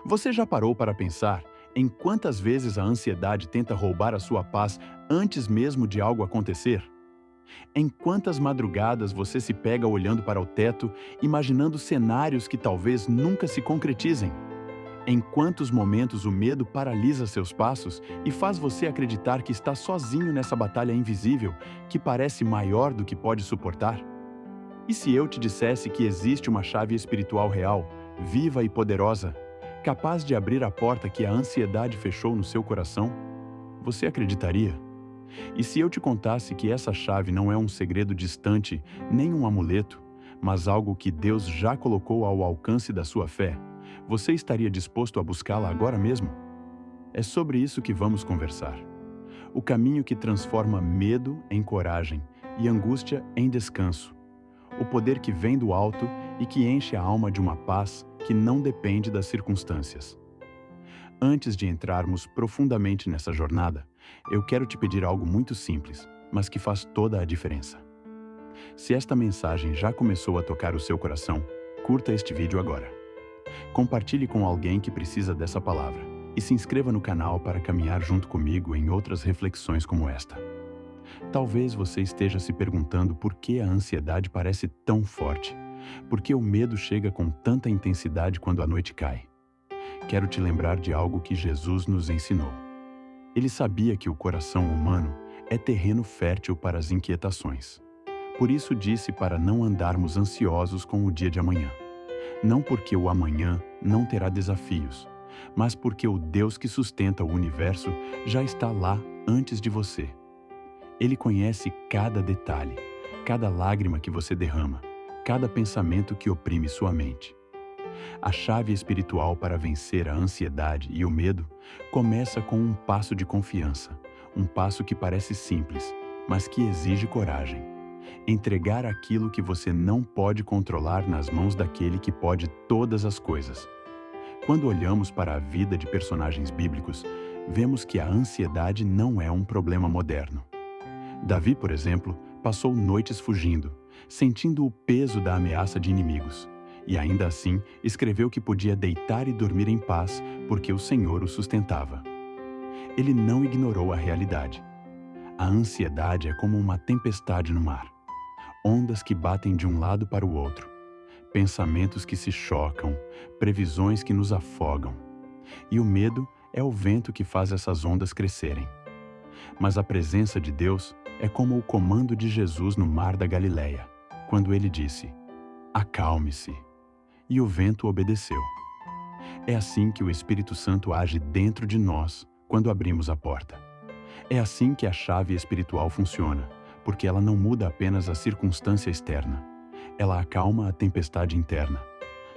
Você já parou para pensar em quantas vezes a ansiedade tenta roubar a sua paz antes mesmo de algo acontecer? Em quantas madrugadas você se pega olhando para o teto, imaginando cenários que talvez nunca se concretizem? Em quantos momentos o medo paralisa seus passos e faz você acreditar que está sozinho nessa batalha invisível que parece maior do que pode suportar? E se eu te dissesse que existe uma chave espiritual real, viva e poderosa, capaz de abrir a porta que a ansiedade fechou no seu coração? Você acreditaria? E se eu te contasse que essa chave não é um segredo distante, nem um amuleto, mas algo que Deus já colocou ao alcance da sua fé, você estaria disposto a buscá-la agora mesmo? É sobre isso que vamos conversar. O caminho que transforma medo em coragem e angústia em descanso. O poder que vem do alto e que enche a alma de uma paz que não depende das circunstâncias. Antes de entrarmos profundamente nessa jornada, eu quero te pedir algo muito simples, mas que faz toda a diferença. Se esta mensagem já começou a tocar o seu coração, curta este vídeo agora. Compartilhe com alguém que precisa dessa palavra e se inscreva no canal para caminhar junto comigo em outras reflexões como esta. Talvez você esteja se perguntando por que a ansiedade parece tão forte, por que o medo chega com tanta intensidade quando a noite cai. Quero te lembrar de algo que Jesus nos ensinou. Ele sabia que o coração humano é terreno fértil para as inquietações. Por isso disse para não andarmos ansiosos com o dia de amanhã. Não porque o amanhã não terá desafios, mas porque o Deus que sustenta o universo já está lá antes de você. Ele conhece cada detalhe, cada lágrima que você derrama, cada pensamento que oprime sua mente. A chave espiritual para vencer a ansiedade e o medo começa com um passo de confiança, um passo que parece simples, mas que exige coragem. Entregar aquilo que você não pode controlar nas mãos daquele que pode todas as coisas. Quando olhamos para a vida de personagens bíblicos, vemos que a ansiedade não é um problema moderno. Davi, por exemplo, passou noites fugindo, sentindo o peso da ameaça de inimigos. E ainda assim, escreveu que podia deitar e dormir em paz, porque o Senhor o sustentava. Ele não ignorou a realidade. A ansiedade é como uma tempestade no mar. Ondas que batem de um lado para o outro. Pensamentos que se chocam, previsões que nos afogam. E o medo é o vento que faz essas ondas crescerem. Mas a presença de Deus é como o comando de Jesus no mar da Galileia, quando ele disse: "Acalme-se." E o vento obedeceu. É assim que o Espírito Santo age dentro de nós quando abrimos a porta. É assim que a chave espiritual funciona, porque ela não muda apenas a circunstância externa. Ela acalma a tempestade interna.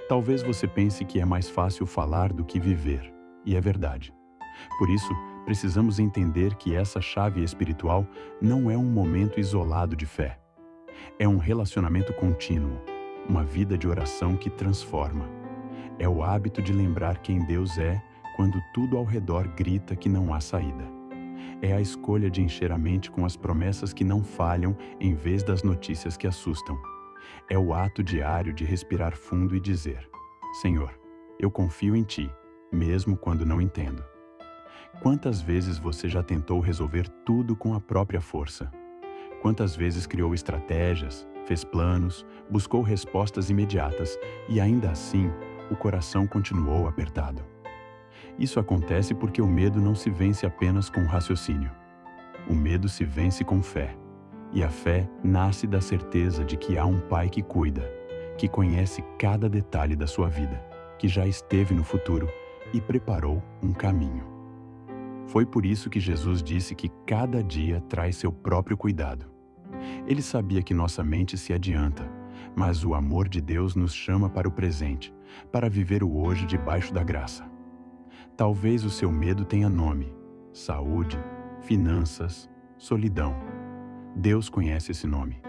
Talvez você pense que é mais fácil falar do que viver, e é verdade. Por isso, precisamos entender que essa chave espiritual não é um momento isolado de fé. É um relacionamento contínuo. Uma vida de oração que transforma. É o hábito de lembrar quem Deus é quando tudo ao redor grita que não há saída. É a escolha de encher a mente com as promessas que não falham em vez das notícias que assustam. É o ato diário de respirar fundo e dizer: "Senhor, eu confio em Ti, mesmo quando não entendo." Quantas vezes você já tentou resolver tudo com a própria força? Quantas vezes criou estratégias, fez planos, buscou respostas imediatas e ainda assim o coração continuou apertado? Isso acontece porque o medo não se vence apenas com raciocínio. O medo se vence com fé. E a fé nasce da certeza de que há um Pai que cuida, que conhece cada detalhe da sua vida, que já esteve no futuro e preparou um caminho. Foi por isso que Jesus disse que cada dia traz seu próprio cuidado. Ele sabia que nossa mente se adianta, mas o amor de Deus nos chama para o presente, para viver o hoje debaixo da graça. Talvez o seu medo tenha nome: saúde, finanças, solidão. Deus conhece esse nome.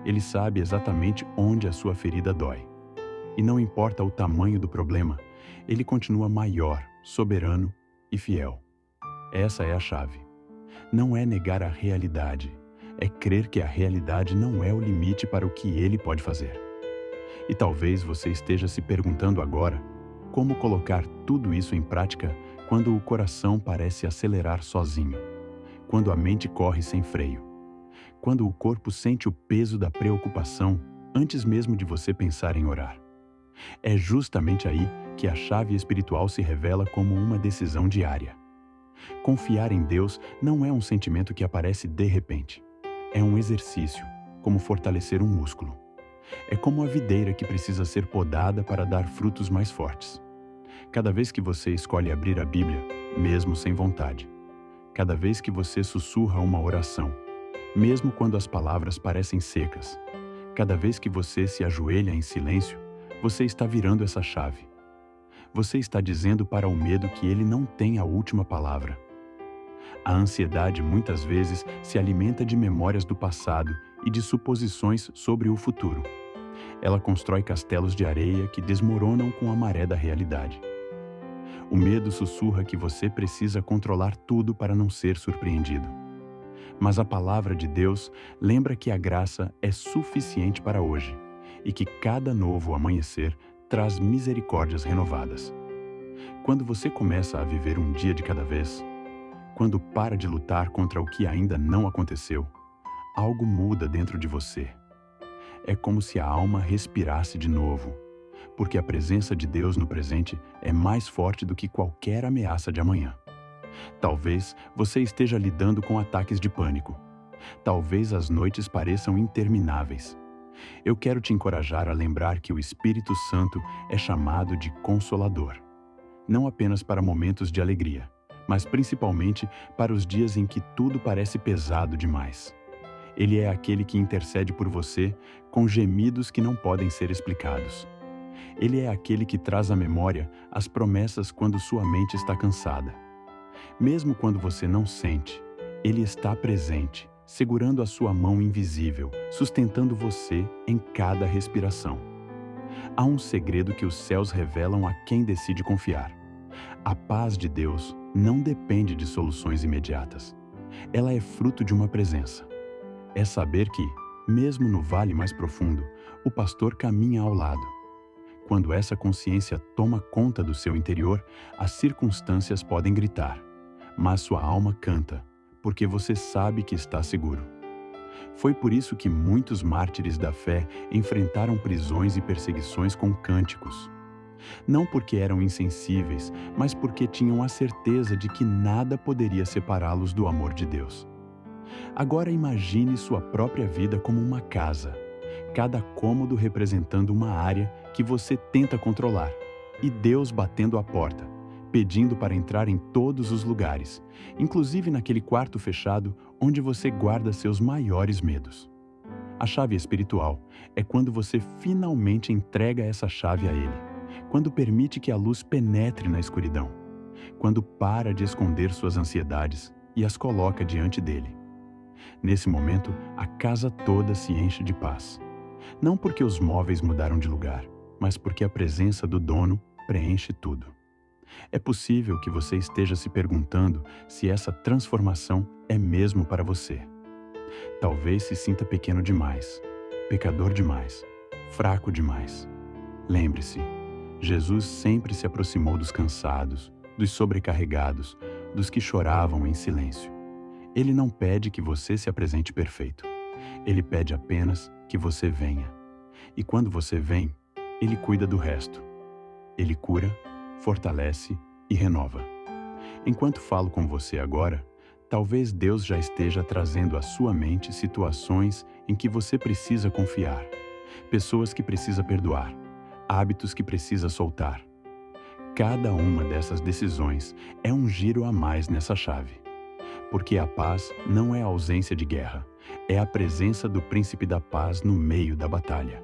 Ele sabe exatamente onde a sua ferida dói. E não importa o tamanho do problema, Ele continua maior, soberano e fiel. Essa é a chave. Não é negar a realidade, é crer que a realidade não é o limite para o que Ele pode fazer. E talvez você esteja se perguntando agora: como colocar tudo isso em prática quando o coração parece acelerar sozinho, quando a mente corre sem freio, quando o corpo sente o peso da preocupação antes mesmo de você pensar em orar. É justamente aí que a chave espiritual se revela como uma decisão diária. Confiar em Deus não é um sentimento que aparece de repente. É um exercício, como fortalecer um músculo. É como a videira que precisa ser podada para dar frutos mais fortes. Cada vez que você escolhe abrir a Bíblia, mesmo sem vontade. Cada vez que você sussurra uma oração, mesmo quando as palavras parecem secas. Cada vez que você se ajoelha em silêncio, você está virando essa chave. Você está dizendo para o medo que ele não tem a última palavra. A ansiedade muitas vezes se alimenta de memórias do passado e de suposições sobre o futuro. Ela constrói castelos de areia que desmoronam com a maré da realidade. O medo sussurra que você precisa controlar tudo para não ser surpreendido. Mas a palavra de Deus lembra que a graça é suficiente para hoje e que cada novo amanhecer traz misericórdias renovadas. Quando você começa a viver um dia de cada vez, quando para de lutar contra o que ainda não aconteceu, algo muda dentro de você. É como se a alma respirasse de novo, porque a presença de Deus no presente é mais forte do que qualquer ameaça de amanhã. Talvez você esteja lidando com ataques de pânico. Talvez as noites pareçam intermináveis. Eu quero te encorajar a lembrar que o Espírito Santo é chamado de Consolador, não apenas para momentos de alegria, mas principalmente para os dias em que tudo parece pesado demais. Ele é aquele que intercede por você com gemidos que não podem ser explicados. Ele é aquele que traz à memória as promessas quando sua mente está cansada. Mesmo quando você não sente, ele está presente, segurando a sua mão invisível, sustentando você em cada respiração. Há um segredo que os céus revelam a quem decide confiar. A paz de Deus não depende de soluções imediatas. Ela é fruto de uma presença. É saber que, mesmo no vale mais profundo, o pastor caminha ao lado. Quando essa consciência toma conta do seu interior, as circunstâncias podem gritar, mas sua alma canta, porque você sabe que está seguro. Foi por isso que muitos mártires da fé enfrentaram prisões e perseguições com cânticos. Não porque eram insensíveis, mas porque tinham a certeza de que nada poderia separá-los do amor de Deus. Agora imagine sua própria vida como uma casa, cada cômodo representando uma área que você tenta controlar, e Deus batendo a porta, pedindo para entrar em todos os lugares, inclusive naquele quarto fechado onde você guarda seus maiores medos. A chave espiritual é quando você finalmente entrega essa chave a Ele, quando permite que a luz penetre na escuridão, quando para de esconder suas ansiedades e as coloca diante dele. Nesse momento, a casa toda se enche de paz. Não porque os móveis mudaram de lugar, mas porque a presença do dono preenche tudo. É possível que você esteja se perguntando se essa transformação é mesmo para você. Talvez se sinta pequeno demais, pecador demais, fraco demais. Lembre-se, Jesus sempre se aproximou dos cansados, dos sobrecarregados, dos que choravam em silêncio. Ele não pede que você se apresente perfeito. Ele pede apenas que você venha. E quando você vem, Ele cuida do resto. Ele cura, fortalece e renova. Enquanto falo com você agora, talvez Deus já esteja trazendo à sua mente situações em que você precisa confiar, pessoas que precisa perdoar, hábitos que precisa soltar. Cada uma dessas decisões é um giro a mais nessa chave. Porque a paz não é a ausência de guerra, é a presença do príncipe da paz no meio da batalha.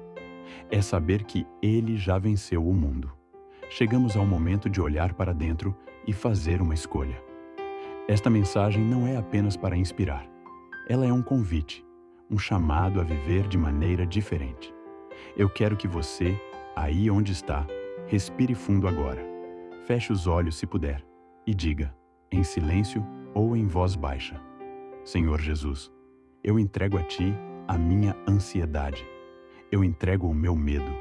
É saber que ele já venceu o mundo. Chegamos ao momento de olhar para dentro e fazer uma escolha. Esta mensagem não é apenas para inspirar. Ela é um convite, um chamado a viver de maneira diferente. Eu quero que você, aí onde está, respire fundo agora. Feche os olhos se puder e diga, em silêncio ou em voz baixa: Senhor Jesus, eu entrego a Ti a minha ansiedade. Eu entrego o meu medo.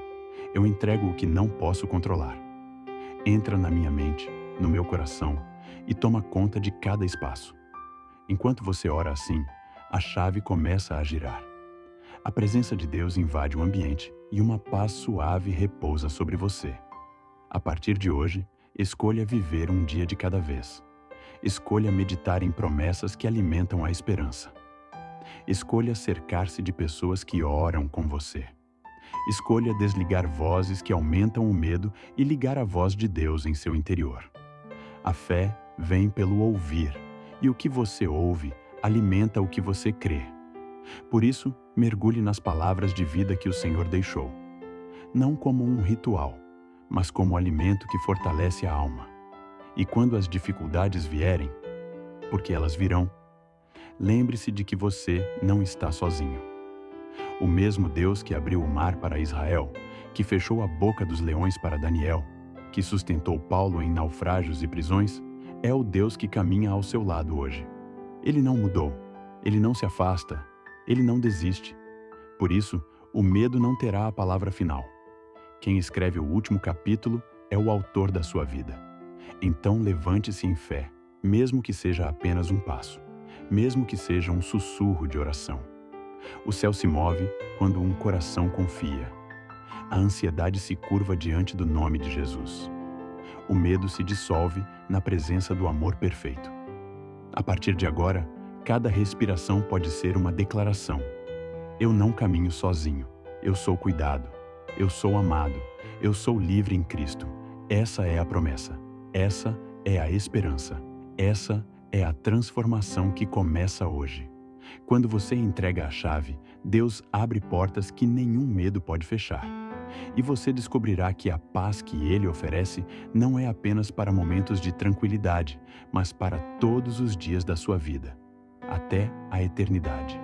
Eu entrego o que não posso controlar. entra na minha mente, no meu coração e toma conta de cada espaço. Enquanto você ora assim, a chave começa a girar. A presença de Deus invade o ambiente e uma paz suave repousa sobre você. A partir de hoje, escolha viver um dia de cada vez. Escolha meditar em promessas que alimentam a esperança. Escolha cercar-se de pessoas que oram com você. Escolha desligar vozes que aumentam o medo e ligar a voz de Deus em seu interior. A fé vem pelo ouvir, e o que você ouve alimenta o que você crê. Por isso, mergulhe nas palavras de vida que o Senhor deixou. Não como um ritual, mas como alimento que fortalece a alma. E quando as dificuldades vierem, porque elas virão, lembre-se de que você não está sozinho. O mesmo Deus que abriu o mar para Israel, que fechou a boca dos leões para Daniel, que sustentou Paulo em naufrágios e prisões, é o Deus que caminha ao seu lado hoje. Ele não mudou, ele não se afasta, ele não desiste. Por isso, o medo não terá a palavra final. Quem escreve o último capítulo é o autor da sua vida. Então levante-se em fé, mesmo que seja apenas um passo, mesmo que seja um sussurro de oração. O céu se move quando um coração confia. A ansiedade se curva diante do nome de Jesus. O medo se dissolve na presença do amor perfeito. A partir de agora, cada respiração pode ser uma declaração. Eu não caminho sozinho. Eu sou cuidado. Eu sou amado. Eu sou livre em Cristo. Essa é a promessa. Essa é a esperança. Essa é a transformação que começa hoje. Quando você entrega a chave, Deus abre portas que nenhum medo pode fechar. E você descobrirá que a paz que Ele oferece não é apenas para momentos de tranquilidade, mas para todos os dias da sua vida, até a eternidade.